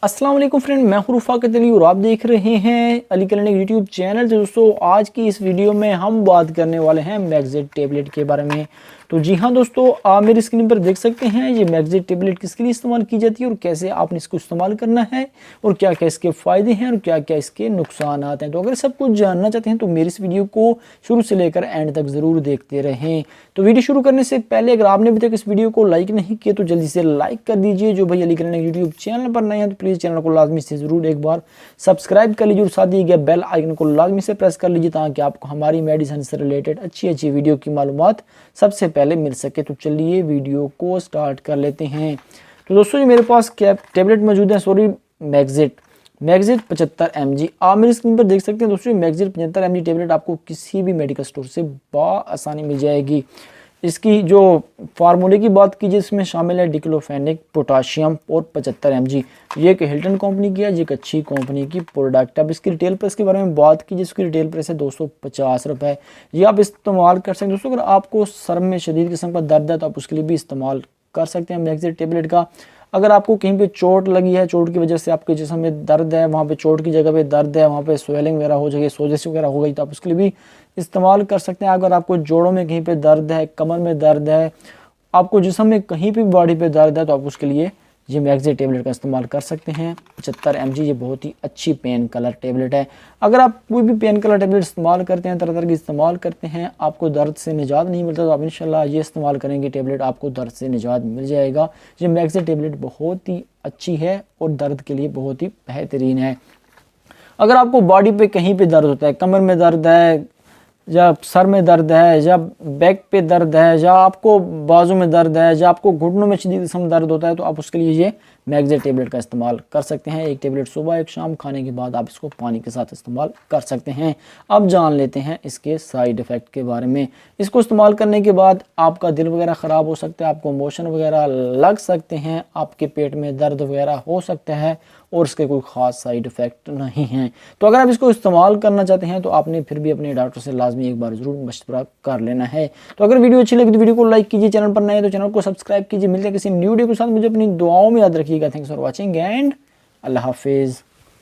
अस्सलाम वालेकुम फ्रेंड, मैं हूं रफ़ाकत अली और आप देख रहे हैं अली क्लिनिक यूट्यूब चैनल। तो दोस्तों, आज की इस वीडियो में हम बात करने वाले हैं मैगज़ेट टैबलेट के बारे में। तो जी हाँ दोस्तों, आप मेरी स्क्रीन पर देख सकते हैं ये मैगज़ेट टैबलेट किसके लिए इस्तेमाल की जाती है और कैसे आपने इसको इस्तेमाल करना है और क्या क्या इसके फ़ायदे हैं और क्या क्या इसके नुकसान हैं। तो अगर सब कुछ जानना चाहते हैं तो मेरी इस वीडियो को शुरू से लेकर एंड तक ज़रूर देखते रहें। तो वीडियो शुरू करने से पहले अगर आपने अभी तक इस वीडियो को लाइक नहीं किया तो जल्दी से लाइक कर दीजिए। जो भाई अली क्लिनिक यूट्यूब चैनल पर नए हैं तो प्लीज़ चैनल को लाजमी से ज़रूर एक बार सब्सक्राइब कर लीजिए और साथ ही बेल आइकन को लाजमी से प्रेस कर लीजिए ताकि आपको हमारी मेडिसिन से रिलेटेड अच्छी वीडियो की मालूमात सबसे पहले मिल सके। तो चलिए वीडियो को स्टार्ट कर लेते हैं। तो दोस्तों, ये मेरे पास क्या टैबलेट मौजूद है, मैगज़ेट 75 mg। आप मेरी स्क्रीन पर देख सकते हैं दोस्तों, मैगज़ेट 75 mg टैबलेट आपको किसी भी मेडिकल स्टोर से आसानी मिल जाएगी। इसकी जो फार्मूले की बात कीजिए, इसमें शामिल है डिक्लोफेनिक, पोटाशियम और 75 mg। ये एक हिल्टन कंपनी की है, ये एक अच्छी कंपनी की प्रोडक्ट है। अब इसकी रिटेल प्राइस के बारे में बात कीजिए, इसकी रिटेल प्राइस है 250 रुपये। ये आप इस्तेमाल कर सकते हैं दोस्तों। अगर आपको सर में शदीद किस्म का दर्द है तो आप उसके लिए भी इस्तेमाल कर सकते हैं मैगज़ेट टैबलेट का। अगर आपको कहीं पे चोट लगी है, चोट की वजह से आपके जिस्म में दर्द है, वहाँ पे चोट की जगह पे दर्द है, वहाँ पे स्वेलिंग वगैरह हो जाएगी, सोजिश वगैरह हो गई, तो आप उसके लिए भी इस्तेमाल कर सकते हैं। अगर आपको जोड़ों में कहीं पे दर्द है, कमर में दर्द है, आपको जिस्म में कहीं भी बॉडी पे दर्द है तो आप उसके लिए ये मैगज़ेट टैबलेट का इस्तेमाल कर सकते हैं। 75 mg ये बहुत ही अच्छी पेन किलर टैबलेट है। अगर आप कोई भी पेन किलर टैबलेट इस्तेमाल करते हैं, तरह तरह की इस्तेमाल करते हैं, आपको दर्द से निजात नहीं मिलता तो आप इंशाल्लाह ये इस्तेमाल करेंगे टैबलेट, आपको दर्द से निजात मिल जाएगा। ये मैगज़ेट टैबलेट बहुत ही अच्छी है और दर्द के लिए बहुत ही बेहतरीन है। अगर आपको बॉडी पे कहीं पे दर्द होता है, कमर में दर्द है या सर में दर्द है या बैक पे दर्द है या आपको बाजू में दर्द है या आपको घुटनों में शदीद किस्म दर्द होता है तो आप उसके लिए ये मैगज़ेट टैबलेट का इस्तेमाल कर सकते हैं। एक टैबलेट सुबह एक शाम खाने के बाद आप इसको पानी के साथ इस्तेमाल कर सकते हैं। अब जान लेते हैं इसके साइड इफ़ेक्ट के बारे में। इसको इस्तेमाल करने के बाद आपका दिल वगैरह ख़राब हो सकता है, आपको मोशन वगैरह लग सकते हैं, आपके पेट में दर्द वगैरह हो सकता है और इसके कोई ख़ास साइड इफ़ेक्ट नहीं हैं। तो अगर आप इसको इस्तेमाल करना चाहते हैं तो आपने फिर भी अपने डॉक्टर से लाजमी एक बार ज़रूर मशवरा कर लेना है। तो अगर वीडियो अच्छी लगी तो वीडियो को लाइक कीजिए, चैनल पर नए हैं तो चैनल को सब्सक्राइब कीजिए। मिलते हैं किसी न्यू वीडियो के साथ, मुझे अपनी दुआओं में याद रखिएगा। थैंक्स फॉर वॉचिंग एंड अल्लाह हाफिज़।